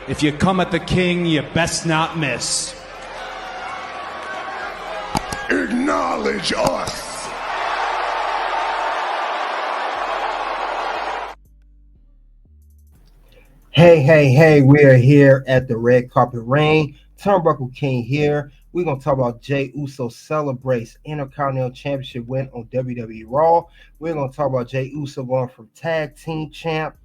If you come at the king, you best not miss. Acknowledge us. Hey, we are here at the Red Carpet Ring. Turnbuckle King here. We're going to talk about Jey Uso celebrates Intercontinental Championship win on WWE Raw. We're going to talk about Jey Uso going from tag team champ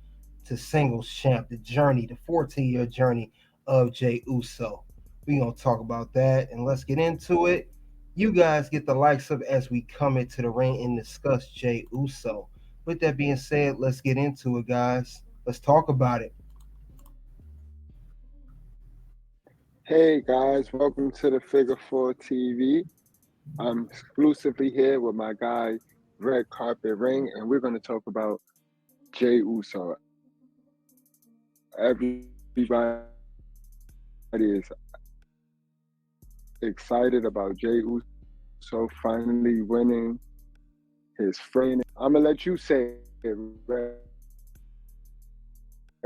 to singles champ, the 14-year journey of Jey Uso. We're going to talk about that, and let's get into it. You guys get the likes of as we come into the ring and discuss Jey Uso. With that being said, let's get into it, guys. Let's talk about it. Hey guys, welcome to the Figure 4 TV. I'm exclusively here with my guy, Red Carpet Ring, and we're going to talk about Jey Uso. Everybody is excited about Jey Uso finally winning his friend. I'm going to let you say it, Red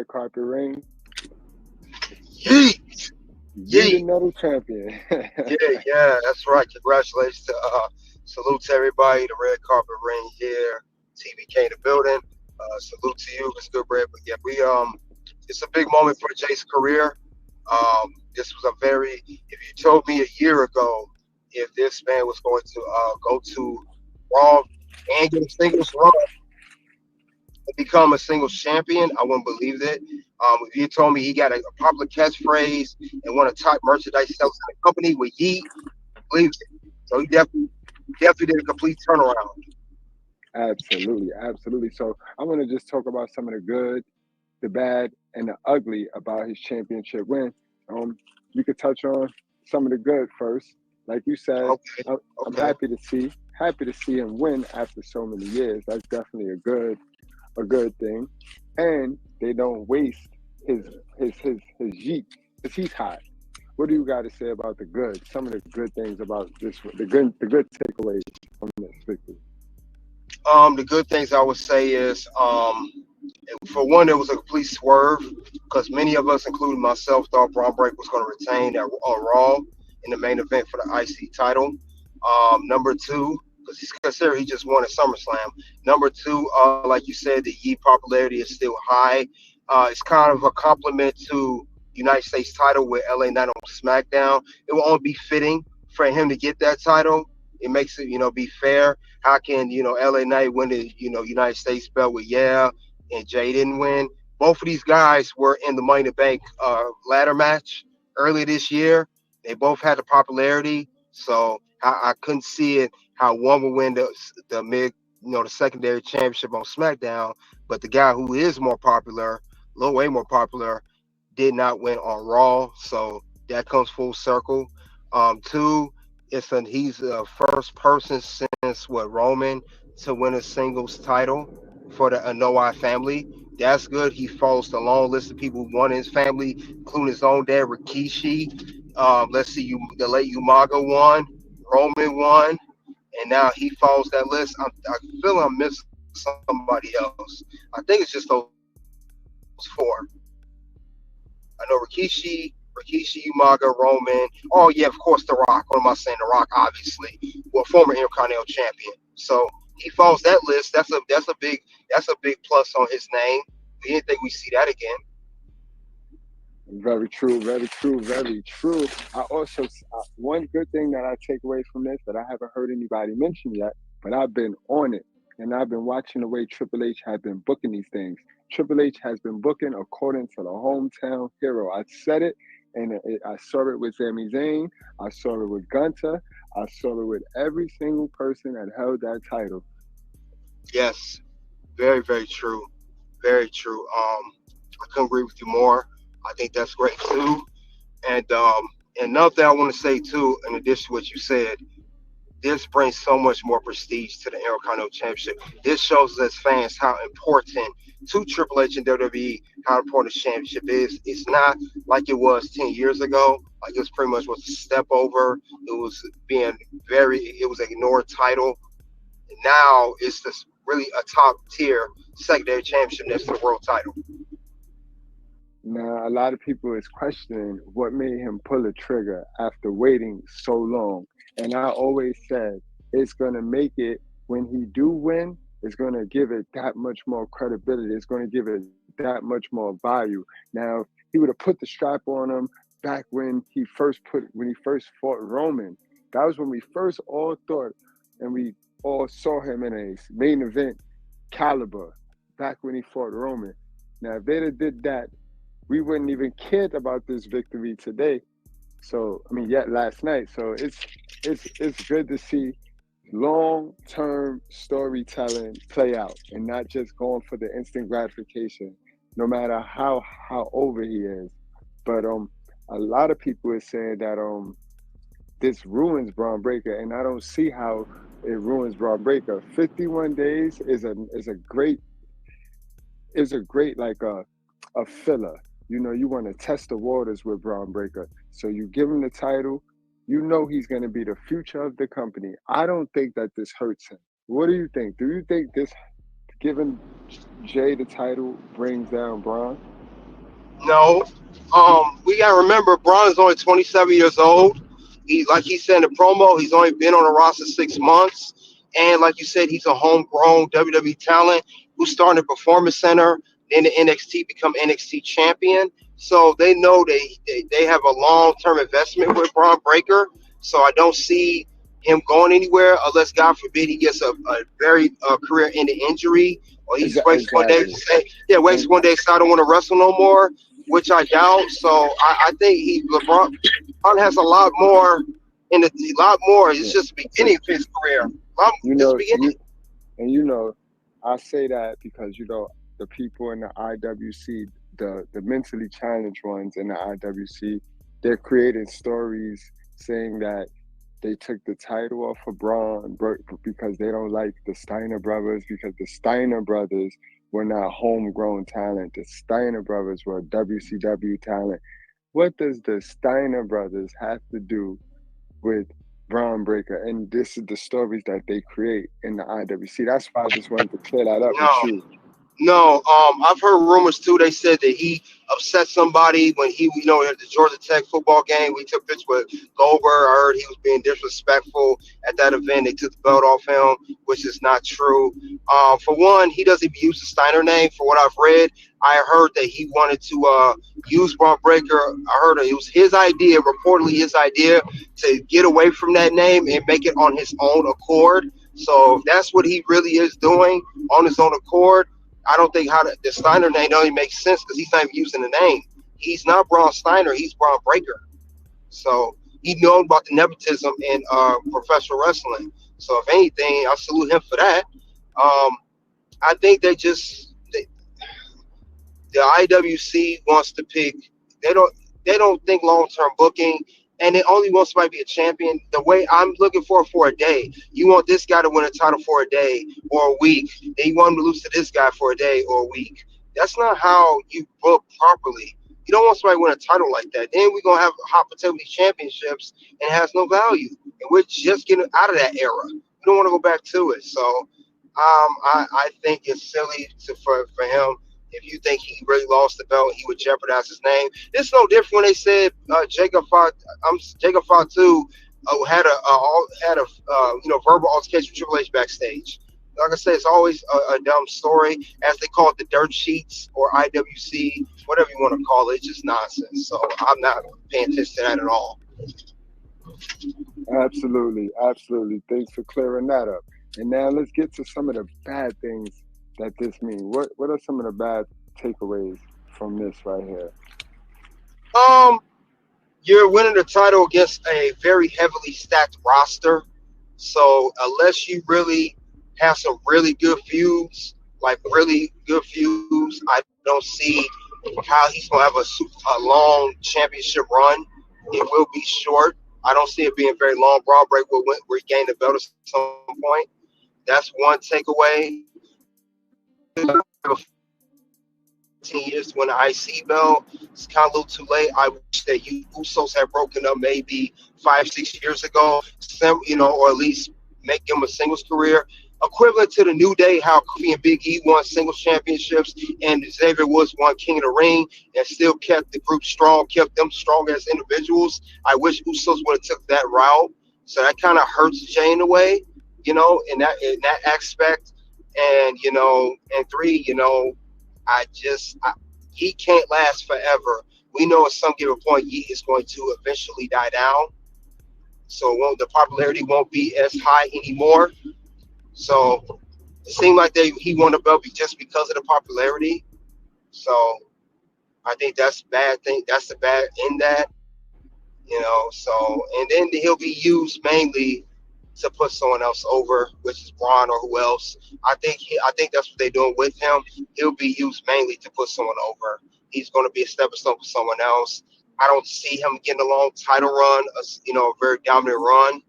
Carpet Ring. Yeet! You the Nettle champion. yeah, that's right. Congratulations to salute to everybody. The Red Carpet Ring here. TBK in the building. Salute to you, Mr. Goodbread. But yeah, it's a big moment for Jay's career. This was a if you told me a year ago if this man was going to go to Raw and get a singles run and become a singles champion, I wouldn't believe it. If you told me he got a popular catchphrase and one of the top merchandise sellers in the company with Yeet, I believe it. So he definitely did a complete turnaround. Absolutely. So I'm going to just talk about some of the good, the bad, and the ugly about his championship win. We could touch on some of the good first. Like you said, Okay. I'm happy to see him win after so many years. That's definitely a good thing. And they don't waste his Jeep, because he's hot. What do you got to say about the good? Some of the good things about this, the good takeaways from this victory. The good things I would say is, for one, it was a complete swerve because many of us, including myself, thought Bron Breakker was going to retain at Raw in the main event for the IC title. Number two, because he's considered he just won at SummerSlam. Number two, like you said, the Yeet popularity is still high. It's kind of a compliment to United States title with LA Knight on SmackDown. It will only be fitting for him to get that title. It makes it, be fair. How can, LA Knight win the, United States belt with and Jay didn't win? Both of these guys were in the Money in the Bank ladder match earlier this year. They both had the popularity. So I couldn't see it how one would win the mid, the secondary championship on SmackDown, but the guy who is more popular, way more popular, did not win on Raw. So that comes full circle. Two, he's the first person since Roman to win a singles title for the Anoa'i family. That's good. He follows the long list of people who won in his family, including his own dad, Rikishi. Let's see, the late Umaga won, Roman won, and now he follows that list. I feel I'm missing somebody else. I think it's just those four. I know Rikishi, Umaga, Roman. Oh yeah, of course, The Rock. What am I saying? The Rock, obviously, former Intercontinental Champion. So he follows that list. That's a big plus on his name. We didn't think we see that again. Very true. I also, one good thing that I take away from this that I haven't heard anybody mention yet, but I've been on it, and I've been watching the way Triple H has been booking these things. Triple H has been booking according to the hometown hero. I said it, and I saw it with Sami Zayn. I saw it with Gunther. I saw it with every single person that held that title. Yes, very, very true. Very true. I couldn't agree with you more. I think that's great too. And another thing I want to say too, in addition to what you said, this brings so much more prestige to the Intercontinental Championship. This shows us fans how important to Triple H and WWE, how important the championship is. It's not like it was 10 years ago. Like it was pretty much was a step over. It was an ignored title. And now it's just really a top tier secondary championship next to the world title. Now, a lot of people is questioning what made him pull a trigger after waiting so long. And I always said it's gonna make it when he do win, it's gonna give it that much more credibility. It's gonna give it that much more value. Now, he would have put the strap on him back when he first fought Roman. That was when we first all thought and we all saw him in a main event caliber back when he fought Roman. Now, if they'd have did that, we wouldn't even cared about this victory today. So I mean, yet last night. So it's good to see long-term storytelling play out and not just going for the instant gratification, no matter how over he is. But a lot of people are saying that this ruins Bron Breakker, and I don't see how it ruins Bron Breakker. 51 days is a great like a filler. You know, you want to test the waters with Bron Breakker. So you give him the title, you know he's going to be the future of the company. I don't think that this hurts him. What do you think? Do you think this giving Jay the title brings down Bron? No. We gotta remember Braun is only 27 years old. Like he said in the promo, he's only been on the roster 6 months. And like you said, he's a homegrown WWE talent who started a performance center, then the NXT become NXT champion. So they know they have a long term investment with Bron Breakker. So I don't see him going anywhere unless God forbid he gets a very career ending injury or he just wakes one day Exactly. to say, yeah, wakes And one day and say I don't want to wrestle no more, which I doubt. So I think LeBron has a lot more a lot more. It's yeah, just the beginning of his career. you It's the know, beginning. you know, I say that because the people in the IWC, the mentally challenged ones in the IWC, they're creating stories saying that they took the title off of because they don't like the Steiner brothers because the Steiner brothers were not homegrown talent. The Steiner brothers were WCW talent. What does the Steiner brothers have to do with Bron Breakker? And this is the stories that they create in the IWC. That's why I just wanted to clear that up with No. you. No, I've heard rumors too. They said that he upset somebody when at the Georgia Tech football game. We took pictures with Goldberg. I heard he was being disrespectful at that event. They took the belt off him, which is not true. For one, he doesn't even use the Steiner name. For what I've read, I heard that he wanted to use Bron Breakker. I heard it was his idea, reportedly his idea, to get away from that name and make it on his own accord. So if that's what he really is doing on his own accord, I don't think the Steiner name only makes sense because he's not even using the name. He's not Braun Steiner. He's Braun Breakker. So he knows about the nepotism in professional wrestling. So if anything, I salute him for that. Um, I think the IWC wants to pick. They don't think long term booking, and they only want somebody to be a champion. The way I'm looking for a day, you want this guy to win a title for a day or a week, then you want him to lose to this guy for a day or a week. That's not how you book properly. You don't want somebody to win a title like that. Then we're gonna have hot potato these championships and it has no value. And we're just getting out of that era. We don't want to go back to it. So I think it's silly for him. If you think he really lost the belt, he would jeopardize his name. It's no different when they said Jacob Fatu had a verbal altercation with Triple H backstage. Like I said, it's always a dumb story, as they call it, the dirt sheets or IWC, whatever you want to call it. It's just nonsense. So I'm not paying attention to that at all. Absolutely, absolutely. Thanks for clearing that up. And now let's get to some of the bad things that this means. What are some of the bad takeaways from this right here? You're winning the title against a very heavily stacked roster. So unless you really have some really good feuds, I don't see how he's gonna have a long championship run. It will be short. I don't see it being very long. Braun Breakker will regain the belt at some point. That's one takeaway. 15 years to win an IC belt. It's kind of a little too late. I wish that you Usos had broken up maybe 5, 6 years ago, or at least make him a singles career. equivalent to the New Day, how Kofi and Big E won singles championships and Xavier Woods won King of the Ring and still kept the group strong, kept them strong as individuals. I wish Usos would have took that route. So that kind of hurts Jay in a way, in that aspect. And and three, he can't last forever. We know at some given point he is going to eventually die down. So the popularity won't be as high anymore. So it seemed like he won the belt just because of the popularity. So I think that's a bad thing. That's the bad in that, So and then he'll be used mainly to put someone else over, which is Braun or who else. I think that's what they're doing with him. He'll be used mainly to put someone over. He's going to be a stepping stone for someone else. I don't see him getting a long title run, a very dominant run.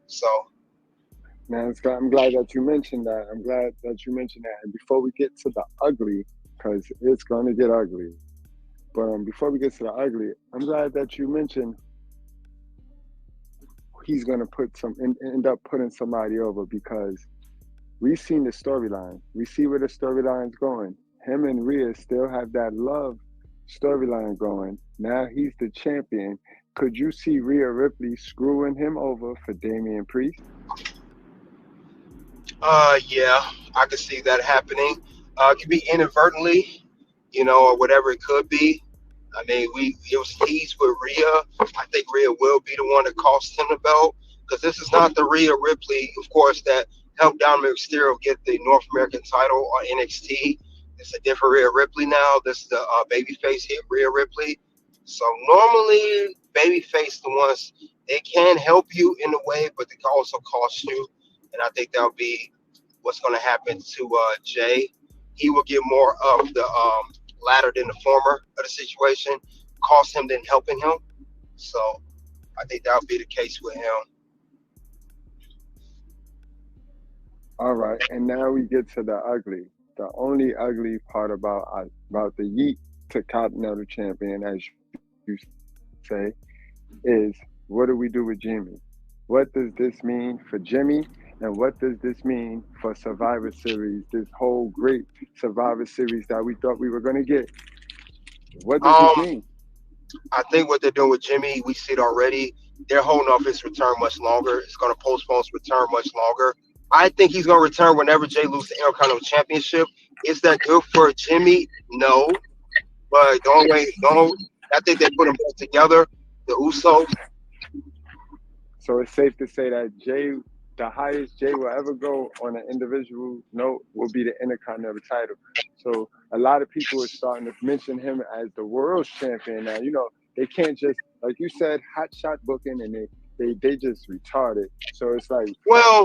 So. Man, I'm glad that you mentioned that. I'm glad that you mentioned that. And before we get to the ugly, because it's going to get ugly. But before we get to the ugly, I'm glad that you mentioned he's going to end up putting somebody over, because we've seen the storyline. We see where the storyline's going. Him and Rhea still have that love storyline going. Now he's the champion. Could you see Rhea Ripley screwing him over for Damian Priest? Yeah, I could see that happening. It could be inadvertently, or whatever it could be. I mean, it was teased with Rhea. I think Rhea will be the one that cost him the belt, because this is not the Rhea Ripley, of course, that helped Dominic Mysterio get the North American title on NXT. It's a different Rhea Ripley now. This is the babyface hit Rhea Ripley. So normally, babyface the ones, they can help you in a way, but they can also cost you. And I think that'll be what's going to happen to Jay. He will get more of the latter than the former of the situation, cost him than helping him. So I think that'll be the case with him. All right, and now we get to the ugly. The only ugly part about the Yeet to Continental Champion, as you say, is what do we do with Jimmy? What does this mean for Jimmy? And what does this mean for Survivor Series, this whole great Survivor Series that we thought we were going to get? What does this mean? I think what they're doing with Jimmy, we see it already. They're holding off his return much longer. It's going to postpone his return much longer. I think he's going to return whenever Jay loses the Intercontinental Championship. Is that good for Jimmy? No. But I think they put them both together, the Usos. So it's safe to say that Jay, the highest Jay will ever go on an individual note, will be the Intercontinental title. So a lot of people are starting to mention him as the world champion now. They can't just, like you said, hot shot booking, and they just retarded. So it's like,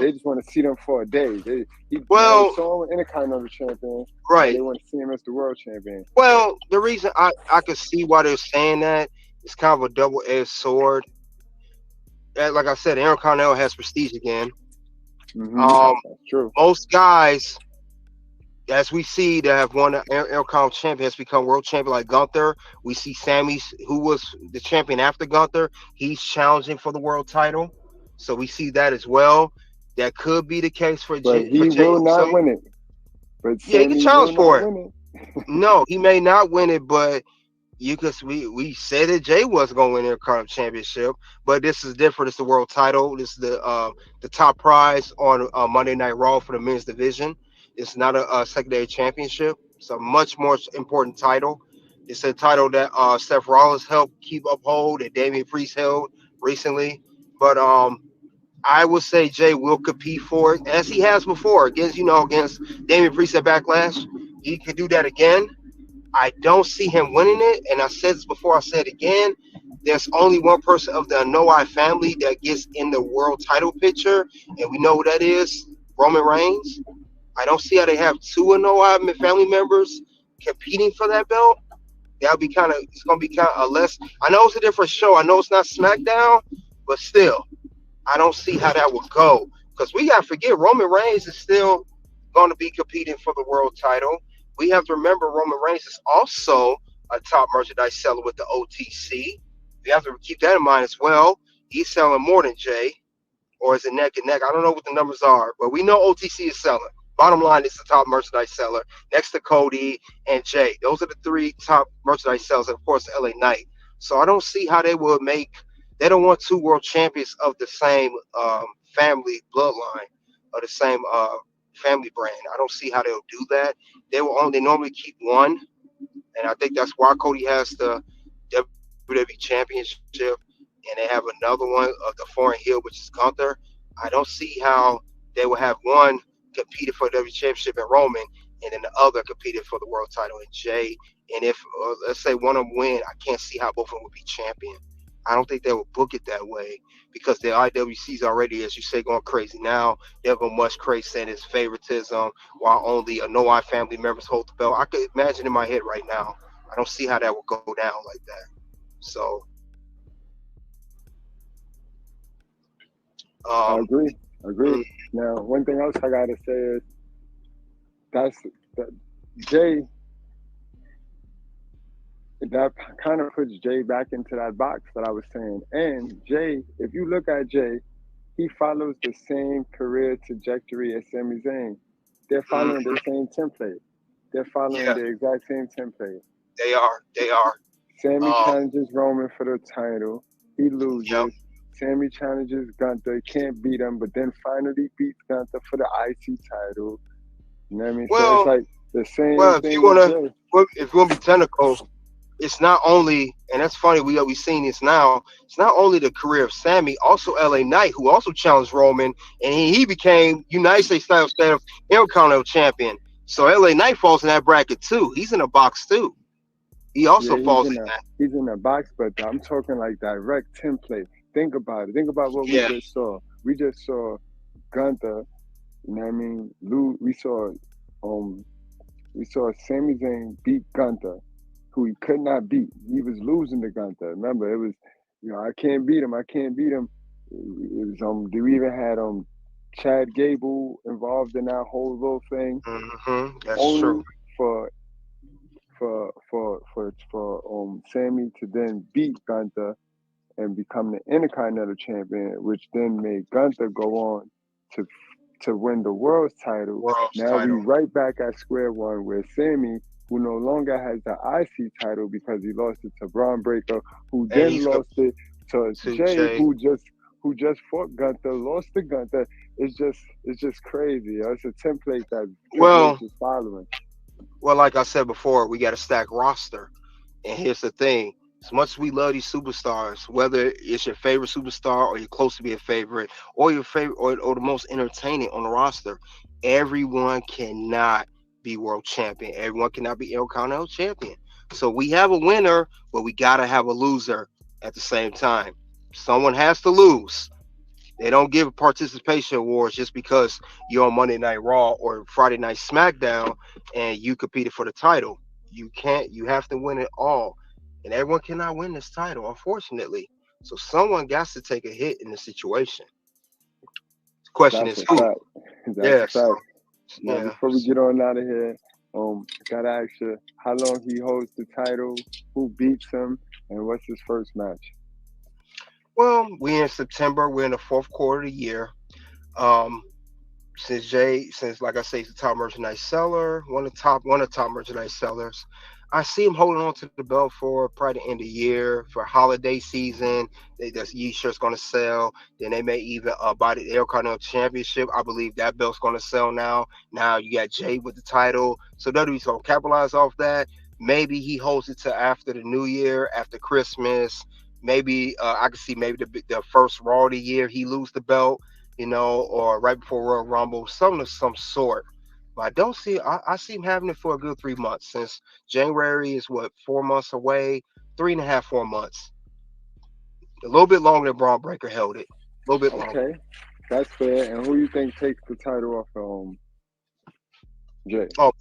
they just want to see them for a day. So Intercontinental champion, right? They want to see him as the world champion. Well, the reason I could see why they're saying that is kind of a double-edged sword. Like I said, Intercontinental has prestige again. That's true. Most guys, as we see, that have won the Intercontinental champion has become world champion, like Gunther. We see Sami, who was the champion after Gunther, he's challenging for the world title. So we see that as well. That could be the case for Jay. He will not win it. But yeah, he can challenge for it. No, he may not win it, but we said that Jay was going to win the Intercontinental Championship, but this is different. It's the world title. This is the top prize on Monday Night Raw for the men's division. It's not a secondary championship. It's a much more important title. It's a title that Seth Rollins helped keep uphold, and Damian Priest held recently. But I would say Jay will compete for it, as he has before, against Damian Priest at Backlash. He could do that again. I don't see him winning it, and I said this before, I said it again. There's only one person of the Anoa'i family that gets in the world title picture, and we know who that is, Roman Reigns. I don't see how they have two Anoa'i family members competing for that belt. It's going to be kind of less. I know it's a different show. I know it's not SmackDown, but still, I don't see how that would go, because we got to forget Roman Reigns is still going to be competing for the world title. We have to remember Roman Reigns is also a top merchandise seller with the OTC. We have to keep that in mind as well. He's selling more than Jay. or is it neck and neck? I don't know what the numbers are, but we know OTC is selling. Bottom line, it's the top merchandise seller next to Cody and Jay. Those are the three top merchandise sellers, and of course, LA Knight. So I don't see how they would make. They don't want two world champions of the same family bloodline or the same family brand. I don't see how they'll do that. They normally keep one, and I think that's why Cody has the WWE Championship, and they have another one of the foreign heel, which is Gunther. I don't see how they will have one competing for the WWE Championship in Roman, and then the other competing for the world title in Jay. And if let's say one of them win, I can't see how both of them would be champion. I don't think they would book it that way because the IWC's already, as you say, going crazy now. They have a much crazy saying it's favoritism, while only a no-I family members hold the belt. I could imagine in my head right now. I don't see how that would go down like that. So, I um, agree. mm, Now, one thing else I gotta say is that Jay, that kind of puts Jay back into that box that I was saying. And Jay, if you look at Jay, he follows the same career trajectory as Sami Zayn. They're following the mhm, same template. They're following yeah, the exact same template. they are. They are. Sammy Um, challenges Roman for the title. He yep. loses. Sammy challenges Gunther. Can't beat him, but then finally beats Gunther for the IC title. You know what I mean? So it's Well, like the same well, thing with Jay. if you wanna be technical, it's not only, and that's funny, we seen this now. It's not only the career of Sammy, also LA Knight, who also challenged Roman, and he became United States title stand Intercontinental champion. So LA Knight falls in that bracket too. He's in a box too. He Yeah, also falls in that. he's in a box, but I'm talking like direct template. Think about it. Think about what we Yeah, just saw. We just saw Gunther. You know what I mean? Um we saw Sami Zayn beat Gunther, who he could not beat. He was losing to Gunther. Remember, it was, I can't beat him. I can't beat him. It was we even had Chad Gable involved in that whole little thing, that's true. only for Sammy to then beat Gunther and become the Intercontinental Champion, which then made Gunther go on to win the world's title. World's Now we title. right back at square one where Sammy, who no longer has the IC title because he lost it to Bron Breakker, who And then he's lost it to to Jay, Jay. who just fought Gunther, lost to Gunther. It's just crazy. It's a template that Triple H Well, is following. like I said before, we got a stacked roster. And here's the thing. As much as we love these superstars, whether it's your favorite superstar or you're close to be a favorite, or your favorite or the most entertaining on the roster, everyone cannot be world champion. Everyone cannot be Intercontinental champion. So we have a winner, but we gotta have a loser at the same time. Someone has to lose. They don't give participation awards just because you're on Monday Night Raw or Friday Night SmackDown and you competed for the title. You can't. You have to win it all, and everyone cannot win this title, unfortunately. So someone got to take a hit in the situation. The question That's is a who. fact. That's Yeah. a fact. So Now, yeah. before we get on out of here, gotta ask you how long he holds the title, who beats him, and what's his first match? Well, we're in September. We're in the fourth quarter of the year. Um, since like I say, he's the top merchandise seller, one of the top merchandise sellers. I see him holding on to the belt for probably the end of the year for holiday season. The shirt's going to sell. Then they may even buy the Intercontinental Championship. I believe that belt's going to sell now. Now you got Jay with the title, so WWE's going to capitalize off that. Maybe he holds it to after the New Year, after Christmas. Maybe I could see maybe the first Raw of the year he lose the belt, or right before Royal Rumble, something of some sort. But I don't see. I see him having it for a good 3 months since January is what 4 months away, 3.5, 4 months, a little bit longer than Braun Breaker held it, a little bit longer. Okay, that's fair. And who you think takes the title off Jay? Oh,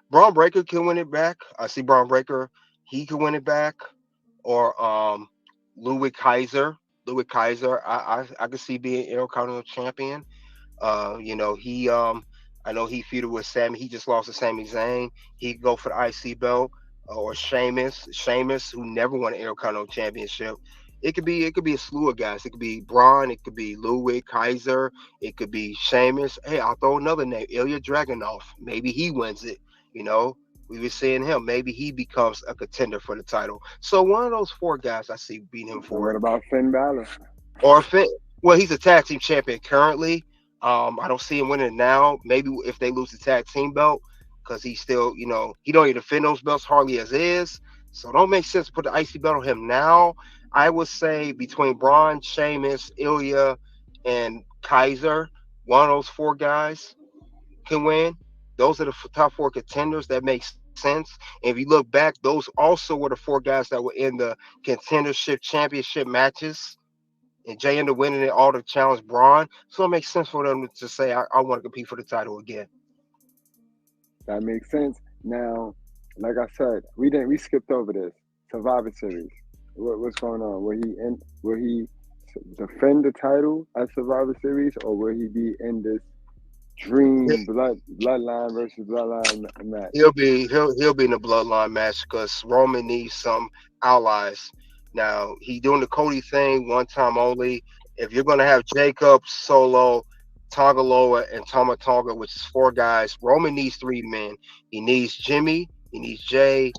Braun Breaker can win it back. I see Braun Breaker. He can win it back, or Ludwig Kaiser. Ludwig Kaiser. I could see being Intercontinental champion. He I know he feuded with Sammy. He just lost to Sami Zayn. He could go for the IC belt, or Sheamus, who never won an Intercontinental championship. It could be a slew of guys. It could be Braun, it could be Ludwig, Kaiser, it could be Sheamus. Hey, I'll throw another name, Ilya Dragunov. Maybe he wins it. You know, we were seeing him. Maybe he becomes a contender for the title. So one of those 4 guys I see beating him for What it. about Finn Balor? Or Finn. Well, he's a tag team champion currently. I don't see him winning now. Maybe if they lose the tag team belt, because he's still, you know, he don't even defend those belts hardly as is. So it don't make sense to put the IC belt on him now. I would say between Braun, Sheamus, Ilya, and Kaiser, one of those 4 guys can win. Those are the top 4 contenders. That makes sense. And if you look back, those also were the 4 guys that were in the contendership championship matches. And Jey ended up winning it all to challenge Braun. So it makes sense for them to say, I want to compete for the title again. That makes sense. Now, like I said, we skipped over this Survivor Series. What's going on? Will he defend the title at Survivor Series, or will he be in this dream bloodline versus bloodline match? He'll be in the bloodline match because Roman needs some allies. Now he doing the Cody thing one time only. If you're gonna have Jacob, Solo, Tongaloa, and Tama Tonga, which is 4 guys, Roman needs 3 men. He needs Jimmy, he needs Jey,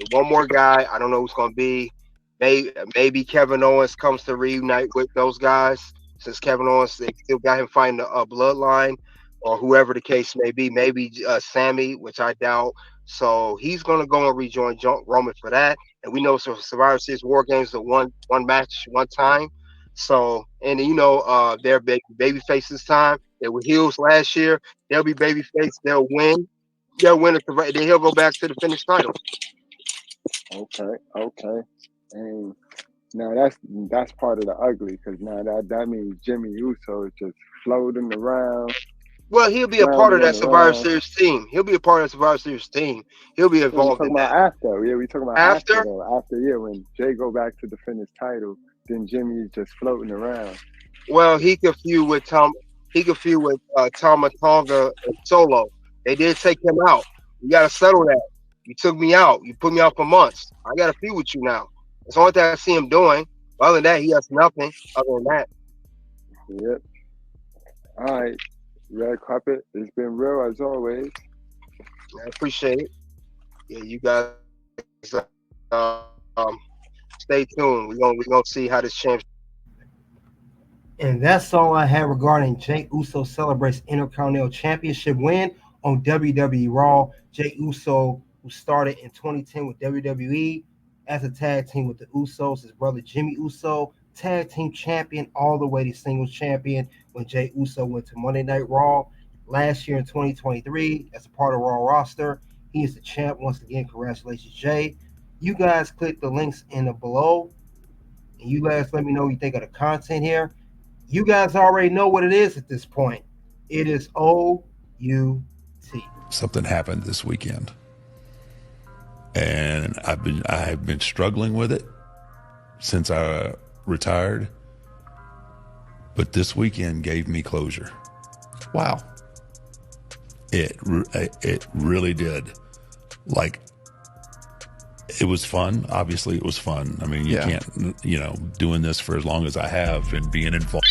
and one more guy. I don't know who's gonna be. Maybe Kevin Owens comes to reunite with those guys, since Kevin Owens, they still got him fighting a bloodline, or whoever the case may be. Maybe Sami, which I doubt. So he's gonna go and rejoin Roman for that. And we know Survivor Series War Games are one match, one time. So, and you know, they're baby face this time. They were heels last year. They'll be baby face. They'll win. They'll win it. Then he'll go back to the finish title. Okay. And now that's part of the ugly, because now that means Jimmy Uso is just floating around. Well, he'll be a part of that Survivor Series team. He'll be a part of the Survivor Series team. He'll be involved in that. After. Yeah, we talking about after. After, when Jey go back to defend his title, then Jimmy is just floating around. Well, he could feud with Tama Tonga and Solo. They did take him out. You got to settle that. You took me out. You put me out for months. I got to feud with you now. That's the only thing I see him doing. Other than that, he has nothing other than that. Yep. All right. Red Carpet, it's been real as always. I appreciate it. Yeah, you guys stay tuned. We're gonna see how this championship. And that's all I have regarding Jey Uso celebrates Intercontinental Championship win on WWE Raw. Jey Uso, who started in 2010 with WWE as a tag team with the Usos, his brother Jimmy Uso, tag team champion all the way to singles champion when Jey Uso went to Monday Night Raw last year in 2023 as a part of Raw roster. He is the champ once again. Congratulations, Jey. You guys click the links in the below, and you guys let me know what you think of the content here. You guys already know what it is at this point. It is OUT. Something happened this weekend, and I've been struggling with it since I retired, but this weekend gave me closure. Wow. It really did. Like, it was fun. Obviously, it was fun. I mean, you can't, doing this for as long as I have and being involved.